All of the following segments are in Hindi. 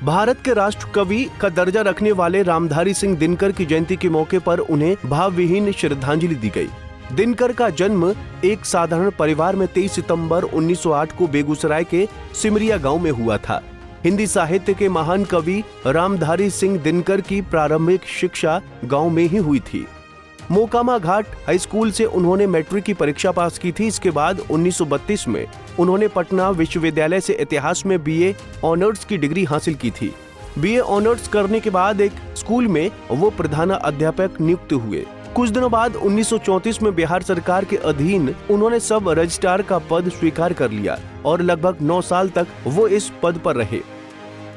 भारत के राष्ट्र कवि का दर्जा रखने वाले रामधारी सिंह दिनकर की जयंती के मौके पर उन्हें भावविहीन श्रद्धांजलि दी गई। दिनकर का जन्म एक साधारण परिवार में 23 सितंबर 1908 को बेगूसराय के सिमरिया गांव में हुआ था। हिंदी साहित्य के महान कवि रामधारी सिंह दिनकर की प्रारंभिक शिक्षा गांव में ही हुई थी। मोकामा घाट हाई स्कूल से उन्होंने मैट्रिक की परीक्षा पास की थी। इसके बाद 1932 में उन्होंने पटना विश्वविद्यालय से इतिहास में बीए ऑनर्स की डिग्री हासिल की थी। बीए ऑनर्स करने के बाद एक स्कूल में वो प्रधानाध्यापक नियुक्त हुए। कुछ दिनों बाद 1934 में बिहार सरकार के अधीन उन्होंने सब रजिस्ट्रार का पद स्वीकार कर लिया और लगभग 9 साल तक वो इस पद पर रहे।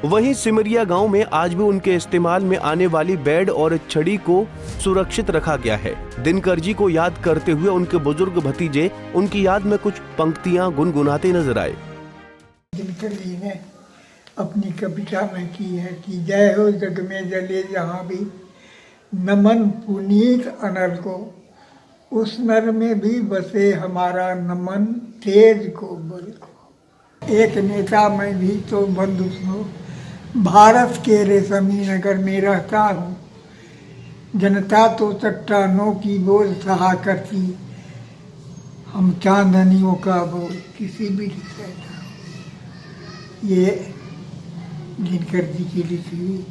वहीं सिमरिया गांव में आज भी उनके इस्तेमाल में आने वाली बेड और छड़ी को सुरक्षित रखा गया है। दिनकर जी को याद करते हुए उनके बुजुर्ग भतीजे उनकी याद में कुछ पंक्तियां गुनगुनाते नजर आए। दिनकर जी ने अपनी कविता में की है कि जय हो जग में जले जहाँ भी, नमन पुनीत अनल को, उस नर में भी बसे हमारा नमन, तेज को बल को। एक नेता में भी तो बंधु सुनो, भारत के रेशमी नगर में रहता हूँ, जनता तो चट्टानों की बोझ सहा करती, हम चांदनियों का बोझ किसी भी सहता हूँ। ये दिनकर जी की लिखी हुई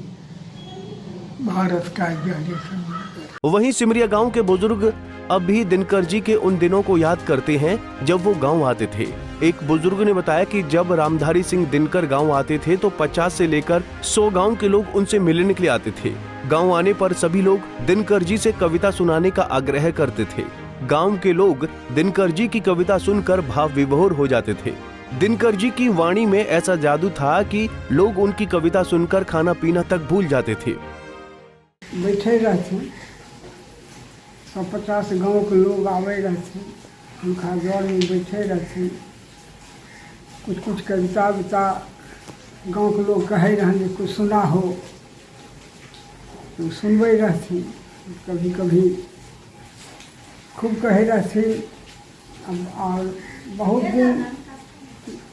भारत का यह रेशमी नगर। वहीं सिमरिया गांव के बुजुर्ग अब भी दिनकर जी के उन दिनों को याद करते हैं जब वो गांव आते थे। एक बुजुर्ग ने बताया कि जब रामधारी सिंह दिनकर गांव आते थे तो 50 से लेकर 100 गांव के लोग उनसे मिलने के लिए आते थे। गांव आने पर सभी लोग दिनकर जी से कविता सुनाने का आग्रह करते थे। गांव के लोग दिनकर जी की कविता सुनकर भाव विभोर हो जाते थे। दिनकर जी की वाणी में ऐसा जादू था कि लोग उनकी कविता सुनकर खाना पीना तक भूल जाते थे। बैठे रहते 150 गांव के लोग आवे रहते, उनका घर में बैठे रहते, कुछ कविता विता गांव के लोग कहे रहने कुछ सुना हो तो सुनबे रहती। कभी कभी खूब कहे रहती। अब और बहुत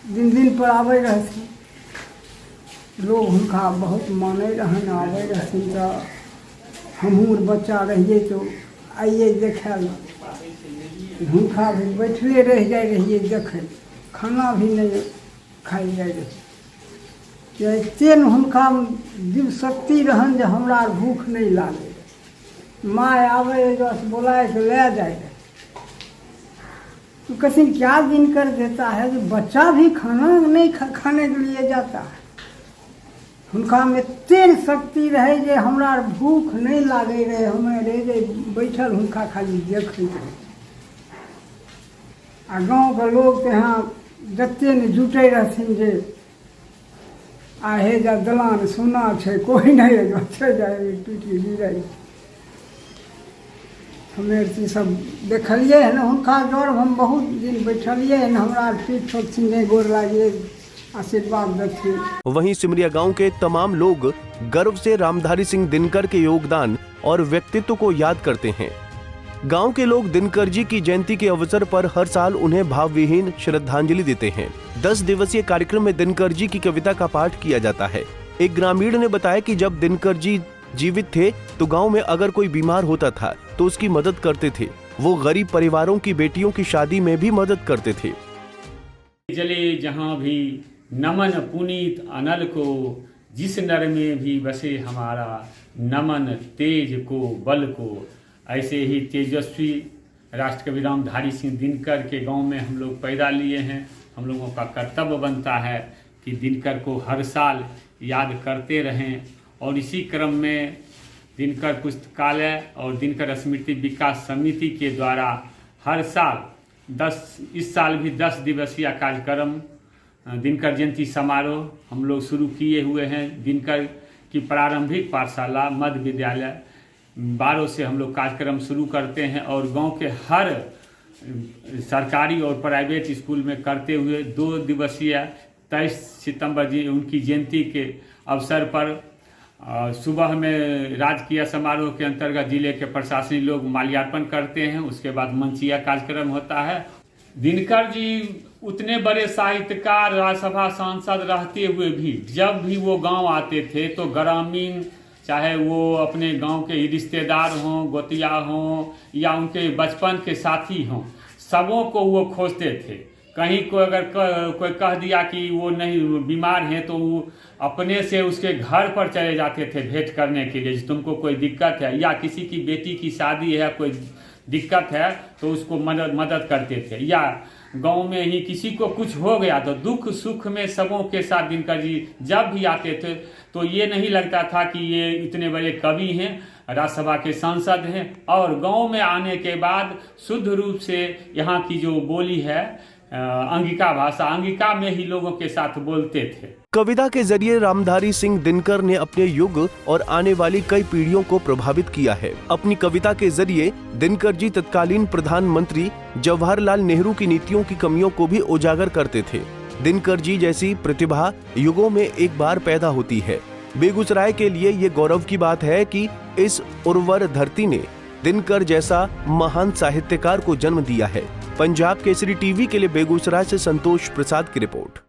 दिन पर आवे रहती, लोग उनका बहुत माने रहन आवे रहती। तो हमहूँ बच्चा रहिए तो आइए देखे हुनका भी बैठले रह जाए रहिए देखे, खाना भी नहीं खाई जाए रही। एते ने हुनका दिल शक्ति रहन जे हमरा भूख नहीं लागे। माँ आवे बस बोलाए तो ले जाए। तो कैसे क्या दिन कर देता है जो बच्चा भी खाना नहीं खाने के लिए जाता है। हुनका में तेज शक्ति रहे जे हमरा भूख नहीं लागे रहे, हमें रह जे बैठल हुनका खाली देखते रहे। आ गाँव के लोग तो यहाँ जते ने जुटे रहथिन जे आहे जा दलान सोना है कोई नहीं अच्छे जाए टूटी गिरे। हमें सब देखलिए है ना हुनका डर हम बहुत दिन बैठलिए है ना, हमरा पीठ ठोकथिन नहीं गोर लागिए आशीर्वाद देती। वहीं सिमरिया गांव के तमाम लोग गर्व से रामधारी सिंह दिनकर के योगदान और व्यक्तित्व को याद करते हैं। गांव के लोग दिनकर जी की जयंती के अवसर पर हर साल उन्हें भावविहीन श्रद्धांजलि देते हैं। 10 दिवसीय कार्यक्रम में दिनकर जी की कविता का पाठ किया जाता है। एक ग्रामीण ने बताया कि जब दिनकर जी जीवित थे तो गाँव में अगर कोई बीमार होता था तो उसकी मदद करते थे। वो गरीब परिवारों की बेटियों की शादी में भी मदद करते थे। जले जहाँ भी नमन पुनीत अनल को, जिस नर में भी बसे हमारा नमन, तेज को बल को। ऐसे ही तेजस्वी राष्ट्रकवि रामधारी सिंह दिनकर के गांव में हम लोग पैदा लिए हैं। हम लोगों का कर्तव्य बनता है कि दिनकर को हर साल याद करते रहें। और इसी क्रम में दिनकर पुस्तकालय और दिनकर स्मृति विकास समिति के द्वारा हर साल इस साल भी 10 दिवसीय कार्यक्रम दिनकर जयंती समारोह हम लोग शुरू किए हुए हैं। दिनकर की प्रारंभिक पाठशाला मध्य विद्यालय 12 से हम लोग कार्यक्रम शुरू करते हैं और गांव के हर सरकारी और प्राइवेट स्कूल में करते हुए 2 दिवसीय 23 सितंबर जी उनकी जयंती के अवसर पर सुबह में राजकीय समारोह के अंतर्गत जिले के प्रशासनिक लोग माल्यार्पण करते हैं। उसके बाद मंचीय कार्यक्रम होता है। दिनकर जी उतने बड़े साहित्यकार, राज्यसभा सांसद रहते हुए भी जब भी वो गांव आते थे तो ग्रामीण, चाहे वो अपने गांव के रिश्तेदार हों, गोतिया हों या उनके बचपन के साथी हों, सबों को वो खोजते थे। कहीं को अगर कोई कह दिया कि वो नहीं बीमार है तो वो अपने से उसके घर पर चले जाते थे भेंट करने के लिए, तुमको कोई दिक्कत है, या किसी की बेटी की शादी है, कोई दिक्कत है तो उसको मदद करते थे, या गांव में ही किसी को कुछ हो गया तो दुख सुख में सबों के साथ दिनकर जी जब भी आते थे तो ये नहीं लगता था कि ये इतने बड़े कवि हैं, राज्यसभा के सांसद हैं, और गांव में आने के बाद शुद्ध रूप से यहाँ की जो बोली है अंगिका भाषा, अंगिका में ही लोगों के साथ बोलते थे। कविता के जरिए रामधारी सिंह दिनकर ने अपने युग और आने वाली कई पीढ़ियों को प्रभावित किया है। अपनी कविता के जरिए दिनकर जी तत्कालीन प्रधानमंत्री जवाहरलाल नेहरू की नीतियों की कमियों को भी उजागर करते थे। दिनकर जी जैसी प्रतिभा युगों में एक बार पैदा होती है। बेगूसराय के लिए ये गौरव की बात है कि इस उर्वर धरती ने दिनकर जैसा महान साहित्यकार को जन्म दिया है। पंजाब केसरी टीवी के लिए बेगूसराय से संतोष प्रसाद की रिपोर्ट।